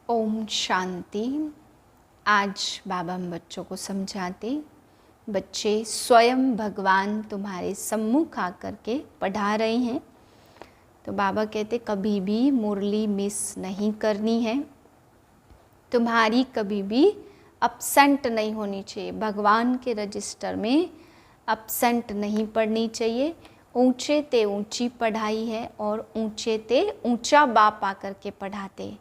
ओम शांति। आज बाबा हम बच्चों को समझाते, बच्चे स्वयं भगवान तुम्हारे सम्मुख आकर के पढ़ा रहे हैं। तो बाबा कहते कभी भी मुरली मिस नहीं करनी है, तुम्हारी कभी भी अपसेंट नहीं होनी चाहिए। भगवान के रजिस्टर में अपसेंट नहीं पढ़नी चाहिए। ऊंचे ते ऊंची पढ़ाई है और ऊंचे ते ऊंचा बाप आकर के पढ़ाते।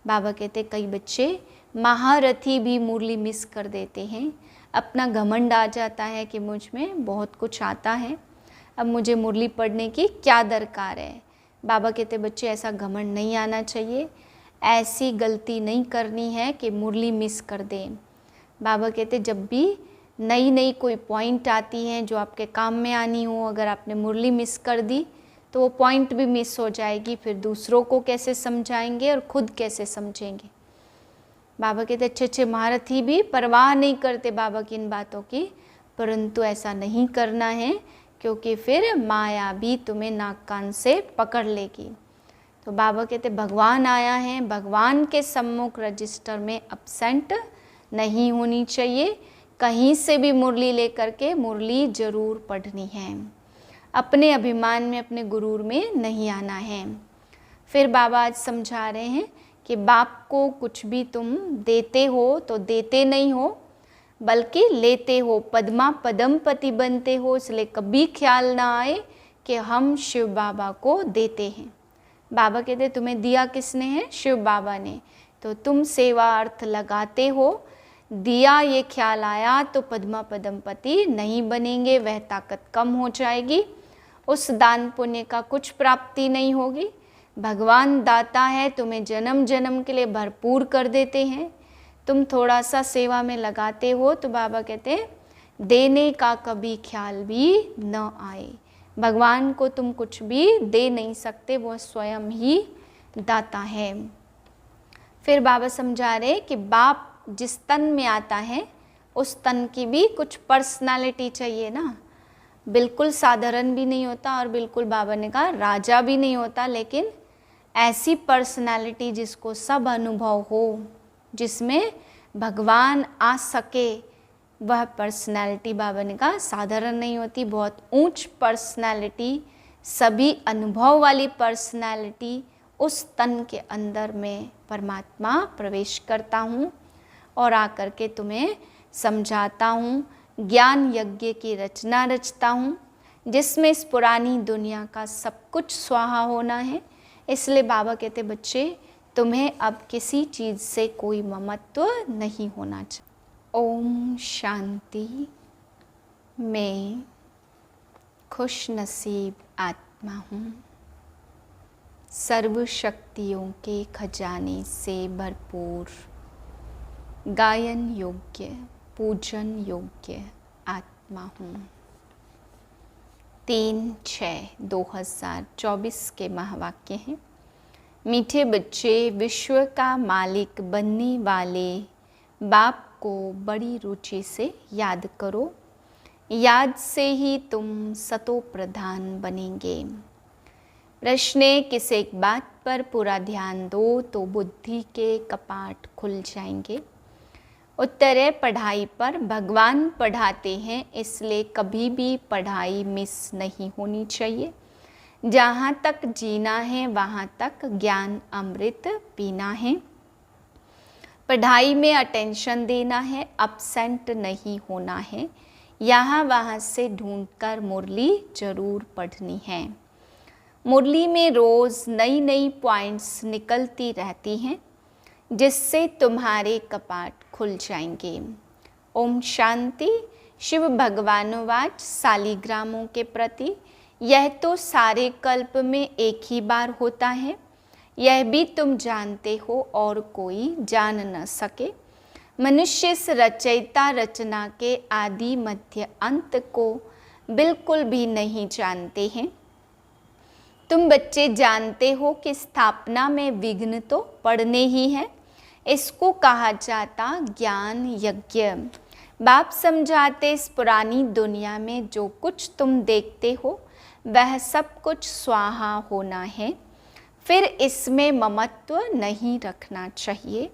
बाबा कहते कई बच्चे महारथी भी मुरली मिस कर देते हैं। अपना घमंड आ जाता है कि मुझ में बहुत कुछ आता है, अब मुझे मुरली पढ़ने की क्या दरकार है। बाबा कहते बच्चे ऐसा घमंड नहीं आना चाहिए, ऐसी गलती नहीं करनी है कि मुरली मिस कर दें। बाबा कहते जब भी नई नई कोई पॉइंट आती हैं जो आपके काम में आनी हो, अगर आपने मुरली मिस कर दी तो वो पॉइंट भी मिस हो जाएगी। फिर दूसरों को कैसे समझाएंगे और खुद कैसे समझेंगे। बाबा कहते अच्छे अच्छे महारथी भी परवाह नहीं करते बाबा की इन बातों की, परंतु ऐसा नहीं करना है क्योंकि फिर माया भी तुम्हें नाक कान से पकड़ लेगी। तो बाबा कहते भगवान आया है, भगवान के सम्मुख रजिस्टर में अपसेंट नहीं होनी चाहिए। कहीं से भी मुरली लेकर के मुरली जरूर पढ़नी है, अपने अभिमान में अपने गुरूर में नहीं आना है। फिर बाबा आज समझा रहे हैं कि बाप को कुछ भी तुम देते हो तो देते नहीं हो बल्कि लेते हो, पद्मा पदमपति बनते हो। इसलिए कभी ख्याल ना आए कि हम शिव बाबा को देते हैं। बाबा कहते तुम्हें दिया किसने है? शिव बाबा ने। तो तुम सेवा अर्थ लगाते हो, दिया ये ख्याल आया तो पद्मा पदमपति नहीं बनेंगे, वह ताकत कम हो जाएगी, उस दान पुण्य का कुछ प्राप्ति नहीं होगी। भगवान दाता है, तुम्हें जन्म जन्म के लिए भरपूर कर देते हैं। तुम थोड़ा सा सेवा में लगाते हो तो बाबा कहते हैं देने का कभी ख्याल भी न आए। भगवान को तुम कुछ भी दे नहीं सकते, वो स्वयं ही दाता है। फिर बाबा समझा रहे कि बाप जिस तन में आता है उस तन की भी कुछ पर्सनालिटी चाहिए ना। बिल्कुल साधारण भी नहीं होता और बिल्कुल बाबा ने कहा राजा भी नहीं होता, लेकिन ऐसी पर्सनालिटी जिसको सब अनुभव हो, जिसमें भगवान आ सके, वह पर्सनालिटी बाबा ने कहा साधारण नहीं होती, बहुत ऊंच पर्सनालिटी, सभी अनुभव वाली पर्सनालिटी। उस तन के अंदर में परमात्मा प्रवेश करता हूँ और आकर के तुम्हें समझाता हूँ, ज्ञान यज्ञ की रचना रचता हूँ जिसमें इस पुरानी दुनिया का सब कुछ स्वाहा होना है। इसलिए बाबा कहते बच्चे तुम्हें अब किसी चीज़ से कोई ममत्व नहीं होना चाहिए। ओम शांति। मैं खुश नसीब आत्मा हूँ, सर्व शक्तियों के खजाने से भरपूर, गायन योग्य, पूजन योग्य आत्मा हूँ। 3/6/2024 के महावाक्य हैं। मीठे बच्चे, विश्व का मालिक बनने वाले बाप को बड़ी रुचि से याद करो। याद से ही तुम सतो प्रधान बनेंगे। प्रश्न किस एक बात पर पूरा ध्यान दो तो बुद्धि के कपाट खुल जाएंगे। उत्तर है पढ़ाई पर। भगवान पढ़ाते हैं, इसलिए कभी भी पढ़ाई मिस नहीं होनी चाहिए। जहाँ तक जीना है वहाँ तक ज्ञान अमृत पीना है। पढ़ाई में अटेंशन देना है, अपसेंट नहीं होना है। यहाँ वहाँ से ढूंढकर मुरली जरूर पढ़नी है। मुरली में रोज़ नई नई पॉइंट्स निकलती रहती हैं जिससे तुम्हारे कपाट खुल जाएंगे। ओम शांति। शिव भगवानुवाच सालिग्रामों के प्रति, यह तो सारे कल्प में एक ही बार होता है, यह भी तुम जानते हो और कोई जान न सके। मनुष्य इस रचयिता रचना के आदि मध्य अंत को बिल्कुल भी नहीं जानते हैं। तुम बच्चे जानते हो कि स्थापना में विघ्न तो पड़ने ही है, इसको कहा जाता ज्ञान यज्ञ। बाप समझाते इस पुरानी दुनिया में जो कुछ तुम देखते हो वह सब कुछ स्वाहा होना है। फिर इसमें ममत्व नहीं रखना चाहिए।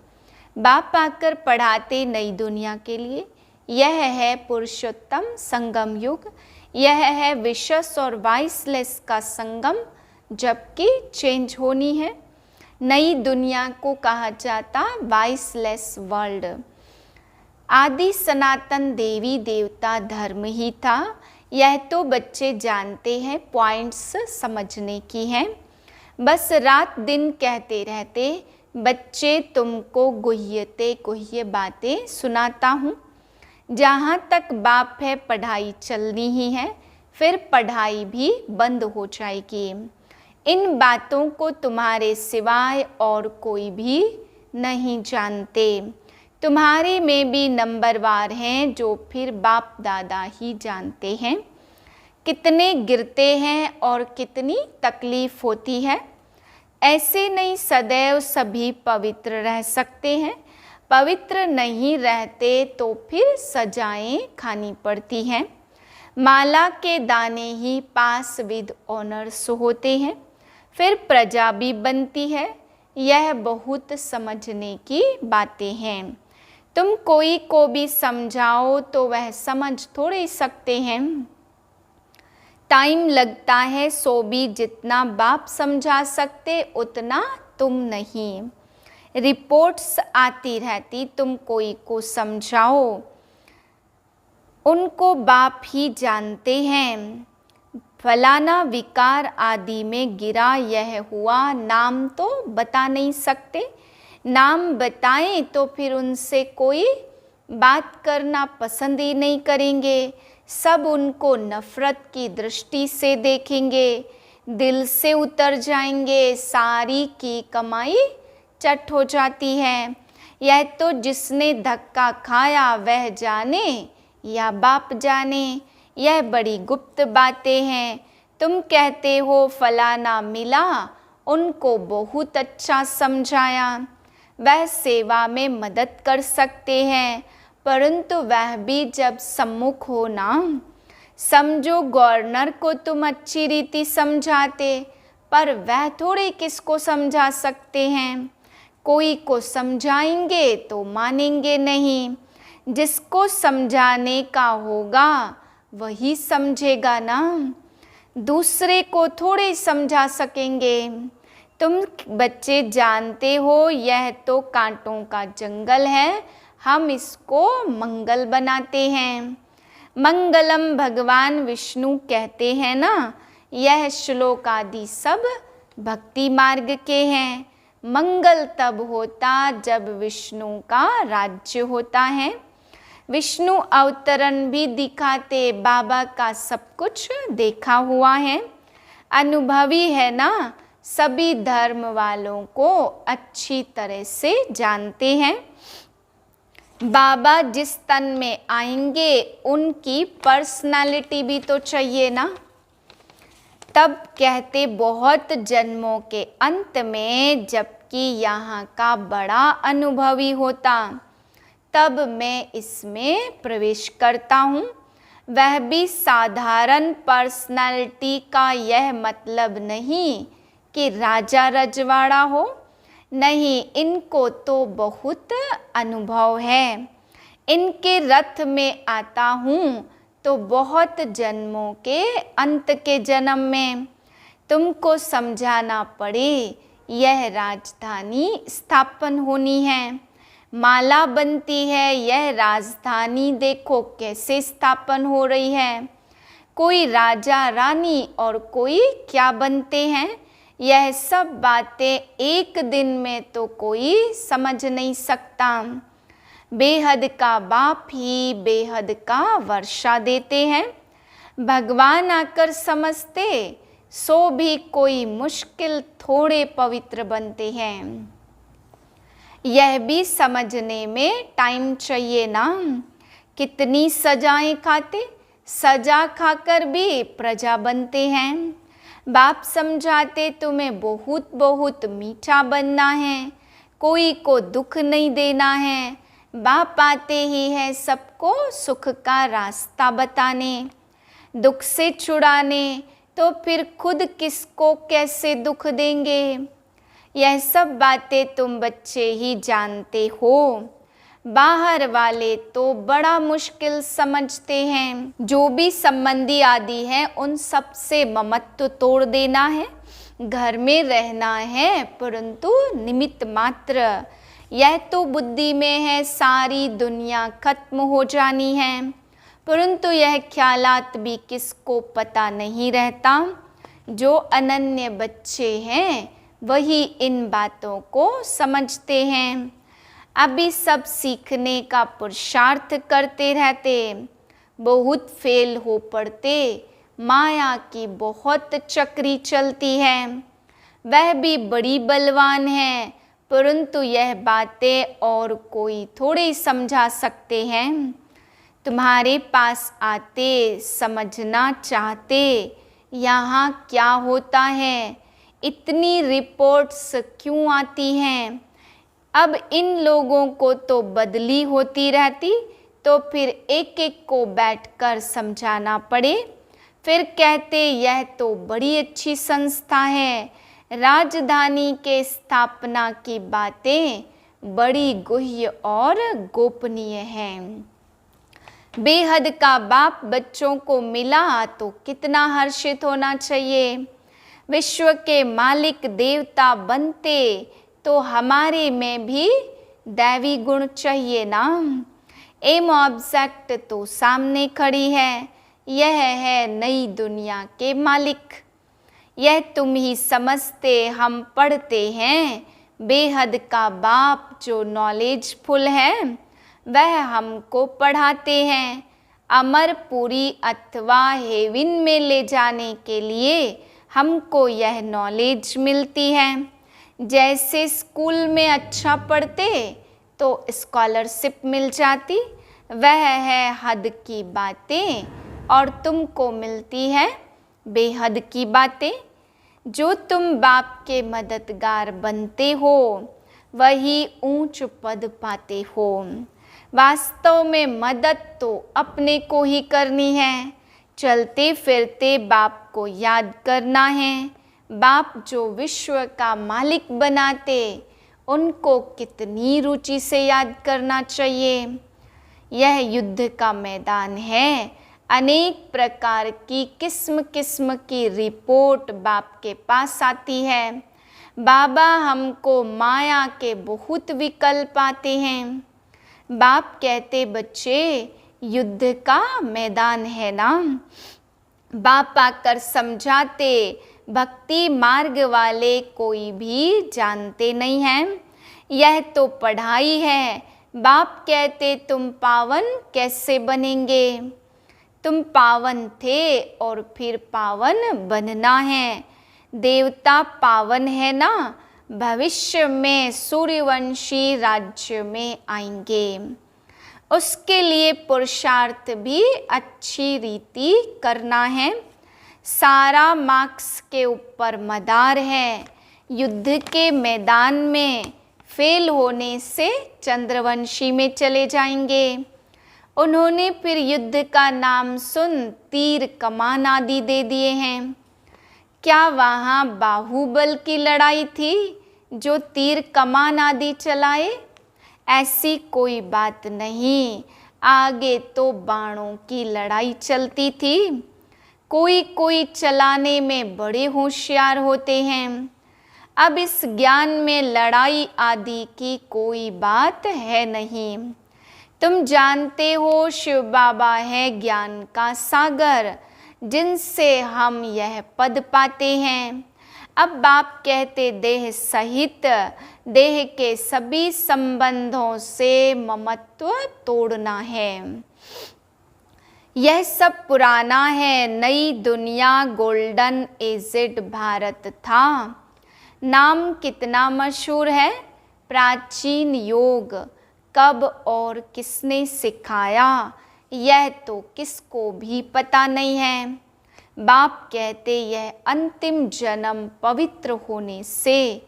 बाप आकर पढ़ाते नई दुनिया के लिए। यह है पुरुषोत्तम संगम युग, यह है विशस और वाइसलेस का संगम, जबकि चेंज होनी है। नई दुनिया को कहा जाता वाइसलेस वर्ल्ड। आदि सनातन देवी देवता धर्म ही था, यह तो बच्चे जानते हैं, पॉइंट्स समझने की हैं। बस रात दिन कहते रहते बच्चे तुमको गुह्यते गुह्य बातें सुनाता हूँ। जहाँ तक बाप है पढ़ाई चलनी ही है, फिर पढ़ाई भी बंद हो जाएगी। इन बातों को तुम्हारे सिवाय और कोई भी नहीं जानते। तुम्हारे में भी नंबरवार हैं जो फिर बाप दादा ही जानते हैं। कितने गिरते हैं और कितनी तकलीफ होती है। ऐसे नहीं सदैव सभी पवित्र रह सकते हैं। पवित्र नहीं रहते तो फिर सजाएं खानी पड़ती हैं। माला के दाने ही पास विद ऑनर्स होते हैं, फिर प्रजा भी बनती है। यह बहुत समझने की बातें हैं। तुम कोई को भी समझाओ तो वह समझ थोड़े सकते हैं। टाइम लगता है, सो भी जितना बाप समझा सकते उतना तुम नहीं। रिपोर्ट्स आती रहती, तुम कोई को समझाओ, उनको बाप ही जानते हैं। फलाना विकार आदि में गिरा, यह हुआ, नाम तो बता नहीं सकते। नाम बताएं तो फिर उनसे कोई बात करना पसंद ही नहीं करेंगे। सब उनको नफरत की दृष्टि से देखेंगे, दिल से उतर जाएंगे। सारी की कमाई चट हो जाती है। यह तो जिसने धक्का खाया वह जाने या बाप जाने। यह बड़ी गुप्त बातें हैं। तुम कहते हो फलाना मिला, उनको बहुत अच्छा समझाया, वह सेवा में मदद कर सकते हैं, परंतु वह भी जब सम्मुख हो ना। समझो गवर्नर को तुम अच्छी रीति समझाते, पर वह थोड़े किसको समझा सकते हैं। कोई को समझाएंगे तो मानेंगे नहीं। जिसको समझाने का होगा वही समझेगा ना, दूसरे को थोड़े समझा सकेंगे। तुम बच्चे जानते हो यह तो कांटों का जंगल है, हम इसको मंगल बनाते हैं। मंगलम भगवान विष्णु कहते हैं ना। यह श्लोक आदि सब भक्ति मार्ग के हैं। मंगल तब होता जब विष्णु का राज्य होता है। विष्णु अवतरण भी दिखाते, बाबा का सब कुछ देखा हुआ है, अनुभवी है ना। सभी धर्म वालों को अच्छी तरह से जानते हैं। बाबा जिस तन में आएंगे उनकी पर्सनालिटी भी तो चाहिए ना। तब कहते बहुत जन्मों के अंत में, जबकि यहाँ का बड़ा अनुभवी होता, तब मैं इसमें प्रवेश करता हूँ। वह भी साधारण पर्सनालिटी का यह मतलब नहीं कि राजा रजवाड़ा हो, नहीं, इनको तो बहुत अनुभव है। इनके रथ में आता हूँ तो बहुत जन्मों के अंत के जन्म में। तुमको समझाना पड़े यह राजधानी स्थापन होनी है। माला बनती है, यह राजधानी देखो कैसे स्थापन हो रही है। कोई राजा रानी और कोई क्या बनते हैं। यह सब बातें एक दिन में तो कोई समझ नहीं सकता। बेहद का बाप ही बेहद का वर्षा देते हैं। भगवान आकर समझते, सो भी कोई मुश्किल थोड़े पवित्र बनते हैं। यह भी समझने में टाइम चाहिए ना। कितनी सजाएं खाते, सजा खाकर भी प्रजा बनते हैं। बाप समझाते तुम्हें बहुत बहुत मीठा बनना है, कोई को दुख नहीं देना है। बाप आते ही है सबको सुख का रास्ता बताने, दुख से छुड़ाने। तो फिर खुद किसको कैसे दुख देंगे। यह सब बातें तुम बच्चे ही जानते हो, बाहर वाले तो बड़ा मुश्किल समझते हैं। जो भी संबंधी आदि हैं उन सब से ममत्व तोड़ देना है, घर में रहना है परंतु निमित्त मात्र। यह तो बुद्धि में है, सारी दुनिया खत्म हो जानी है, परंतु यह ख्यालात भी किसको पता नहीं रहता। जो अनन्य बच्चे हैं वही इन बातों को समझते हैं। अभी सब सीखने का पुरुषार्थ करते रहते, बहुत फेल हो पड़ते। माया की बहुत चक्री चलती है, वह भी बड़ी बलवान है, परंतु यह बातें और कोई थोड़े समझा सकते हैं। तुम्हारे पास आते, समझना चाहते यहाँ क्या होता है, इतनी रिपोर्ट्स क्यों आती हैं। अब इन लोगों को तो बदली होती रहती, तो फिर एक एक को बैठकर समझाना पड़े। फिर कहते यह तो बड़ी अच्छी संस्था है, राजधानी के स्थापना की बातें बड़ी गुह्य और गोपनीय हैं। बेहद का बाप बच्चों को मिला तो कितना हर्षित होना चाहिए। विश्व के मालिक देवता बनते तो हमारे में भी दैवी गुण चाहिए ना। एम ऑब्जेक्ट तो सामने खड़ी है, यह है नई दुनिया के मालिक। यह तुम ही समझते, हम पढ़ते हैं। बेहद का बाप जो नॉलेजफुल है वह हमको पढ़ाते हैं। अमरपुरी अथवा हेवन में ले जाने के लिए हमको यह नॉलेज मिलती है। जैसे स्कूल में अच्छा पढ़ते तो स्कॉलरशिप मिल जाती, वह है हद की बातें, और तुमको मिलती है बेहद की बातें। जो तुम बाप के मददगार बनते हो वही ऊंच पद पाते हो। वास्तव में मदद तो अपने को ही करनी है, चलते फिरते बाप को याद करना है। बाप जो विश्व का मालिक बनाते, उनको कितनी रुचि से याद करना चाहिए। यह युद्ध का मैदान है, अनेक प्रकार की किस्म किस्म की रिपोर्ट बाप के पास आती है। बाबा हमको माया के बहुत विकल्प आते हैं। बाप कहते बच्चे युद्ध का मैदान है ना। बाप आकर समझाते, भक्ति मार्ग वाले कोई भी जानते नहीं हैं, यह तो पढ़ाई है। बाप कहते तुम पावन कैसे बनेंगे। तुम पावन थे और फिर पावन बनना है। देवता पावन है ना, भविष्य में सूर्यवंशी राज्य में आएंगे। उसके लिए पुरुषार्थ भी अच्छी रीति करना है। सारा मार्क्स के ऊपर मदार है। युद्ध के मैदान में फेल होने से चंद्रवंशी में चले जाएंगे। उन्होंने फिर युद्ध का नाम सुन तीर कमान आदि दे दिए हैं। क्या वहाँ बाहुबल की लड़ाई थी जो तीर कमान आदि चलाए? ऐसी कोई बात नहीं। आगे तो बाणों की लड़ाई चलती थी। कोई कोई चलाने में बड़े होशियार होते हैं। अब इस ज्ञान में लड़ाई आदि की कोई बात है नहीं। तुम जानते हो शिव बाबा है ज्ञान का सागर, जिनसे हम यह पद पाते हैं। अब बाप कहते देह सहित देह के सभी संबंधों से ममत्व तोड़ना है। यह सब पुराना है। नई दुनिया गोल्डन एजेड भारत था। नाम कितना मशहूर है। प्राचीन योग कब और किसने सिखाया, यह तो किसको भी पता नहीं है। बाप कहते यह अंतिम जन्म पवित्र होने से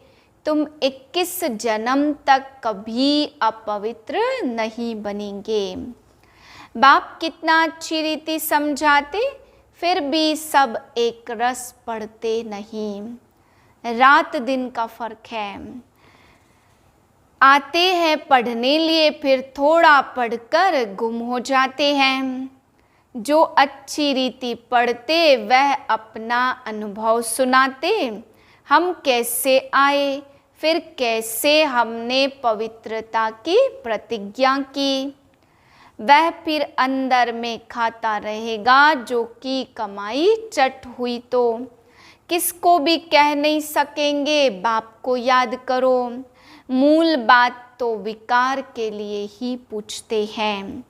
तुम 21 जन्म तक कभी अपवित्र नहीं बनेंगे। बाप कितना अच्छी रीति समझाते, फिर भी सब एक रस पढ़ते नहीं। रात दिन का फर्क है। आते हैं पढ़ने लिए, फिर थोड़ा पढ़कर गुम हो जाते हैं। जो अच्छी रीति पढ़ते वह अपना अनुभव सुनाते। हम कैसे आए, फिर कैसे हमने पवित्रता की प्रतिज्ञा की। वह फिर अंदर में खाता रहेगा, जो कि कमाई चट हुई तो किसको भी कह नहीं सकेंगे। बाप को याद करो। मूल बात तो विकार के लिए ही पूछते हैं।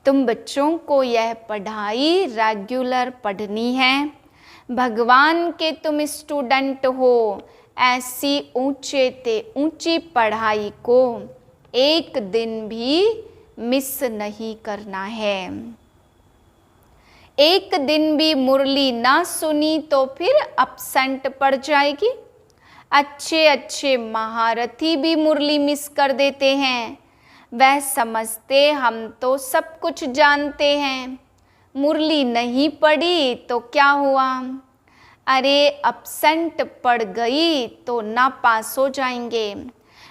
तुम बच्चों को यह पढ़ाई रेगुलर पढ़नी है। भगवान के तुम स्टूडेंट हो। ऐसी ऊंचे ते ऊंची पढ़ाई को एक दिन भी मिस नहीं करना है। एक दिन भी मुरली ना सुनी तो फिर अपसेंट पड़ जाएगी। अच्छे अच्छे महारथी भी मुरली मिस कर देते हैं। वह समझते हम तो सब कुछ जानते हैं। मुरली नहीं पड़ी तो क्या हुआ? अरे अपसेंट पड़ गई तो ना पास हो जाएंगे।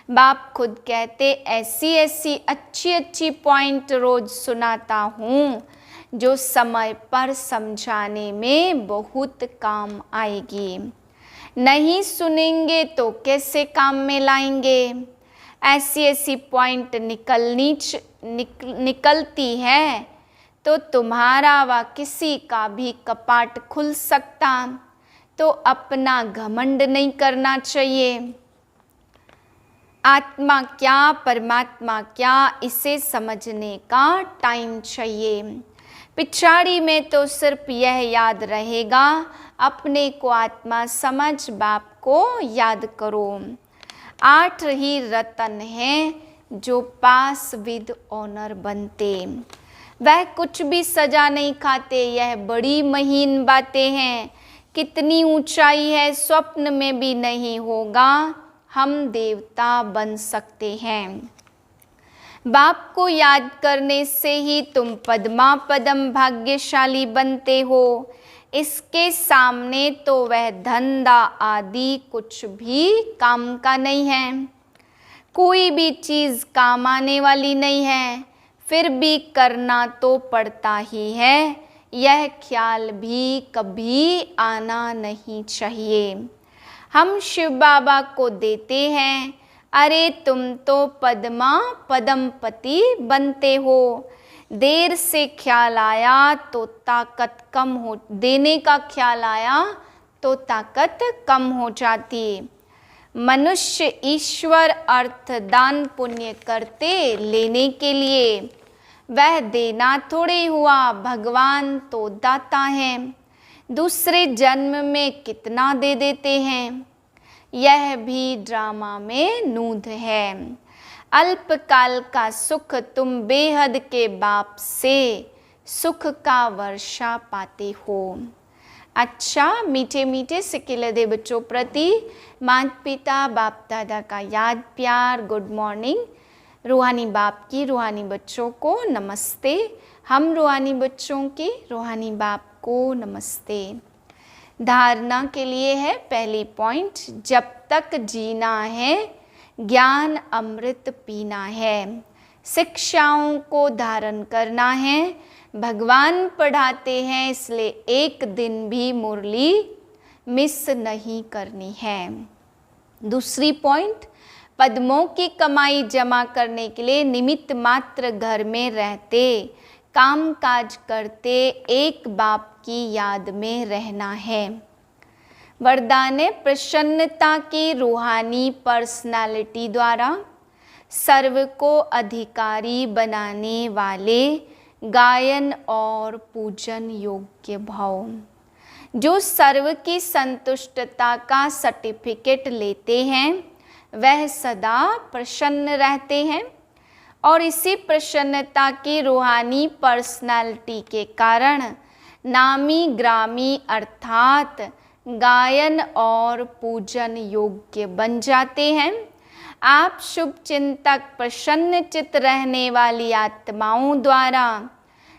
बाप खुद कहते ऐसी ऐसी अच्छी अच्छी पॉइंट रोज सुनाता हूँ जो समय पर समझाने में बहुत काम आएगी। नहीं सुनेंगे तो कैसे काम में लाएंगे? ऐसी ऐसी पॉइंट निकलती है तो तुम्हारा व किसी का भी कपाट खुल सकता। तो अपना घमंड नहीं करना चाहिए। आत्मा क्या परमात्मा क्या, इसे समझने का टाइम चाहिए। पिछाड़ी में तो सिर्फ यह याद रहेगा, अपने को आत्मा समझ, बाप को याद करो। 8 ही रतन हैं जो पास विद ऑनर बनते। वह कुछ भी सजा नहीं खाते। यह बड़ी महीन बातें हैं। कितनी ऊंचाई है, स्वप्न में भी नहीं होगा हम देवता बन सकते हैं। बाप को याद करने से ही तुम पद्मा पदम भाग्यशाली बनते हो। इसके सामने तो वह धंधा आदि कुछ भी काम का नहीं है। कोई भी चीज़ काम आने वाली नहीं है, फिर भी करना तो पड़ता ही है। यह ख्याल भी कभी आना नहीं चाहिए। हम शिव बाबा को देते हैं, अरे तुम तो पद्मा पदमपति बनते हो। देर से ख्याल आया तो ताकत कम हो, देने का ख्याल आया तो ताकत कम हो जाती। मनुष्य ईश्वर अर्थ दान पुण्य करते लेने के लिए। वह देना थोड़े हुआ, भगवान तो दाता है। दूसरे जन्म में कितना दे देते हैं। यह भी ड्रामा में नूंद है। अल्पकाल का सुख तुम बेहद के बाप से सुख का वर्षा पाते हो। अच्छा, मीठे मीठे सिकिलदे बच्चों प्रति माता पिता बाप दादा का याद प्यार गुड मॉर्निंग। रूहानी बाप की रूहानी बच्चों को नमस्ते। हम रूहानी बच्चों की रूहानी बाप को नमस्ते। धारणा के लिए है पहली पॉइंट, जब तक जीना है ज्ञान अमृत पीना है। शिक्षाओं को धारण करना है। भगवान पढ़ाते हैं, इसलिए एक दिन भी मुरली मिस नहीं करनी है। दूसरी पॉइंट, पद्मों की कमाई जमा करने के लिए निमित्त मात्र घर में रहते, काम काज करते, एक बाप की याद में रहना है। वरदान प्रसन्नता की रूहानी पर्सनालिटी द्वारा सर्व को अधिकारी बनाने वाले गायन और पूजन योग्य भाव। जो सर्व की संतुष्टता का सर्टिफिकेट लेते हैं वह सदा प्रसन्न रहते हैं और इसी प्रसन्नता की रूहानी पर्सनालिटी के कारण नामी ग्रामी अर्थात गायन और पूजन योग्य बन जाते हैं। आप शुभ चिंतक प्रसन्न चित्त रहने वाली आत्माओं द्वारा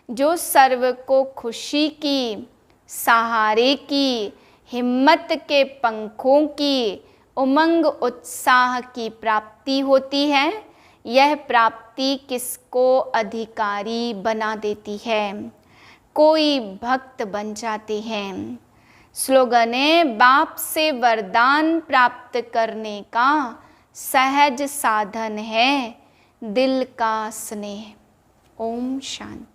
जो सर्व को खुशी की, सहारे की, हिम्मत के पंखों की, उमंग उत्साह की प्राप्ति होती है। यह प्राप्ति किसको अधिकारी बना देती है? कोई भक्त बन जाते हैं। स्लोगन है, बाप से वरदान प्राप्त करने का सहज साधन है दिल का स्नेह। ओम शांति।